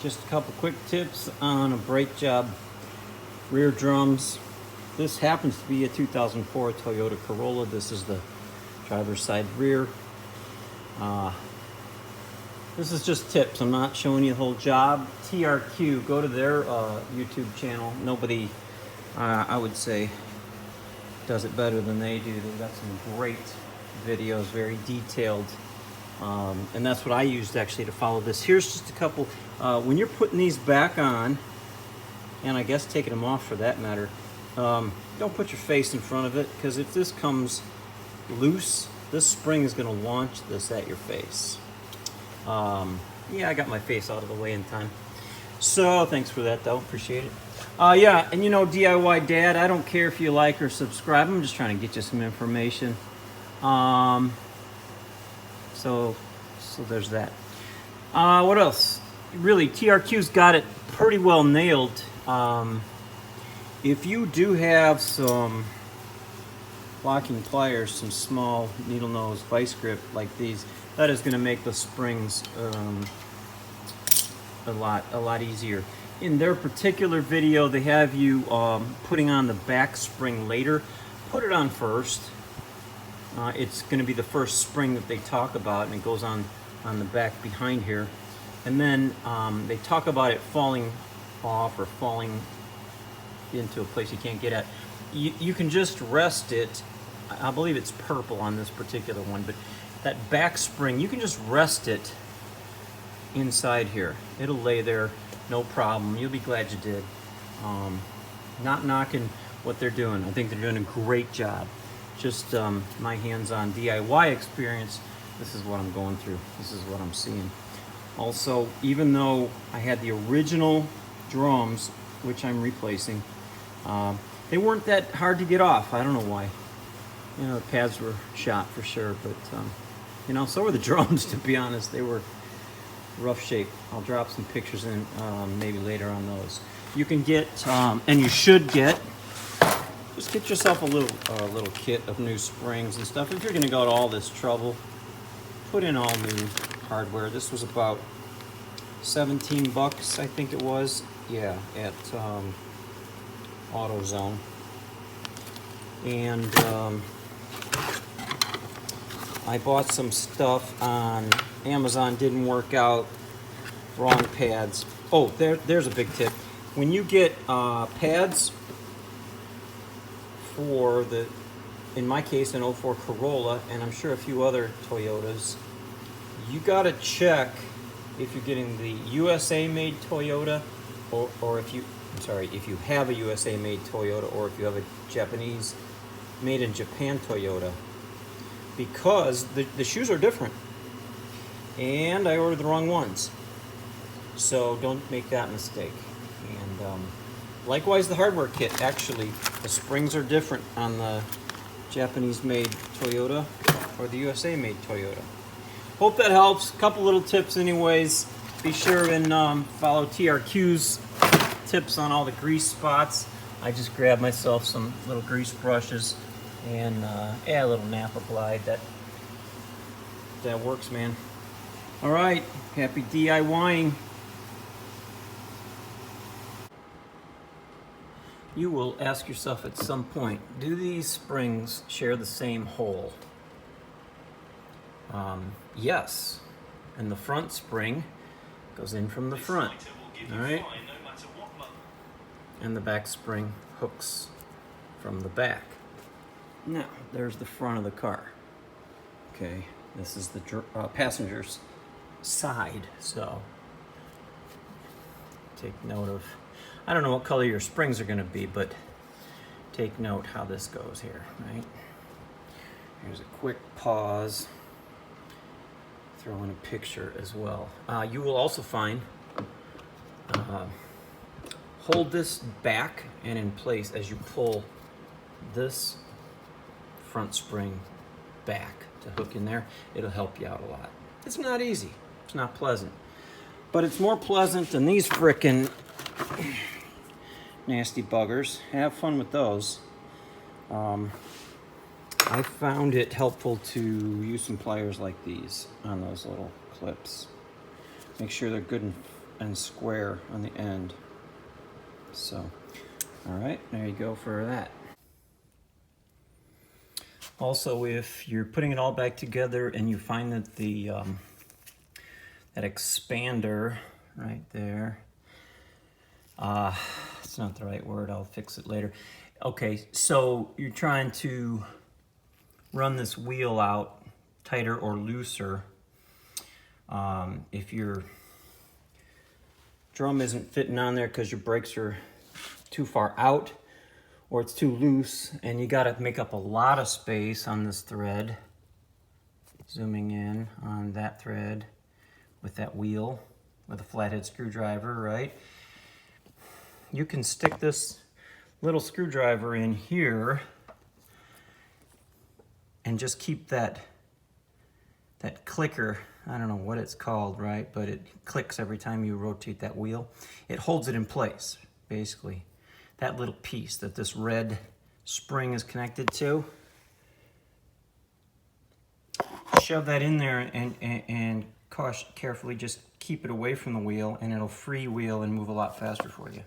Just a couple quick tips on a brake job. Rear drums. This happens to be a 2004 Toyota Corolla. This is the driver's side rear. This is just tips. I'm not showing you the whole job. TRQ, go to their YouTube channel. Nobody, I would say, does it better than they do. They've got some great videos, very detailed. And that's what I used actually to follow this. Here's just a couple. When you're putting these back on, and I guess taking them off for that matter, don't put your face in front of it, because if this comes loose, this spring is going to launch this at your face. Yeah, I got my face out of the way in time. So thanks for that, though. Appreciate it. Yeah, and you know, DIY Dad, I don't care if you like or subscribe. I'm just trying to get you some information. So there's that. What else? Really, TRQ's got it pretty well nailed. If you do have some locking pliers, some small needle nose vice grip like these, that is going to make the springs a lot easier. In their particular video, they have you putting on the back spring later. Put it on first. It's going to be the first spring that they talk about, and it goes on the back behind here. And then they talk about it falling off or falling into a place you can't get at. You can just rest it. I believe it's purple on this particular one, but that back spring, you can just rest it inside here. It'll lay there, no problem. You'll be glad you did. Not knocking what they're doing. I think they're doing a great job. Just my hands-on DIY experience, this is what I'm going through. This is what I'm seeing. Also, even though I had the original drums, which I'm replacing, they weren't that hard to get off. I don't know why. You know, the pads were shot for sure, but you know, so were the drums, to be honest. They were rough shape. I'll drop some pictures in maybe later on those. You can get, and you should get, just get yourself a little kit of new springs and stuff. If you're going to go to all this trouble, put in all new hardware. This was about 17 bucks, I think it was. Yeah, at AutoZone. And I bought some stuff on Amazon. Didn't work out. Wrong pads. Oh, there's a big tip. When you get pads for the, in my case, an 04 Corolla, and I'm sure a few other Toyotas, you gotta check if you're getting the USA made Toyota, or if you, I'm sorry, if you have a USA made Toyota, or if you have a Japanese made in Japan Toyota, because the shoes are different, and I ordered the wrong ones. So don't make that mistake. And likewise, the hardware kit, actually, the springs are different on the Japanese-made Toyota or the USA-made Toyota. Hope that helps. Couple little tips anyways. Be sure and follow TRQ's tips on all the grease spots. I just grabbed myself some little grease brushes and a little Napa Glide. That works, man. All right, happy DIYing. You will ask yourself at some point, do these springs share the same hole? Yes. And the front spring goes in from the front, all right? And the back spring hooks from the back. Now, there's the front of the car. Okay, this is the passenger's side, so take note of, I don't know what color your springs are going to be, but take note how this goes here, right? Here's a quick pause. Throw in a picture as well. You will also find, hold this back and in place as you pull this front spring back to hook in there. It'll help you out a lot. It's not easy. It's not pleasant. But it's more pleasant than these frickin' nasty buggers. Have fun with those. I found it helpful to use some pliers like these on those little clips. Make sure they're good and and square on the end. So, all right, there you go for that. Also, if you're putting it all back together and you find that the that expander right there, it's not the right word, I'll fix it later. Okay, so you're trying to run this wheel out tighter or looser. If your drum isn't fitting on there because your brakes are too far out or it's too loose and you got to make up a lot of space on this thread, zooming in on that thread with that wheel with a flathead screwdriver, right? You can stick this little screwdriver in here and just keep that clicker, I don't know what it's called, right? But it clicks every time you rotate that wheel. It holds it in place, basically. That little piece that this red spring is connected to. Shove that in there and carefully just keep it away from the wheel and it'll freewheel and move a lot faster for you.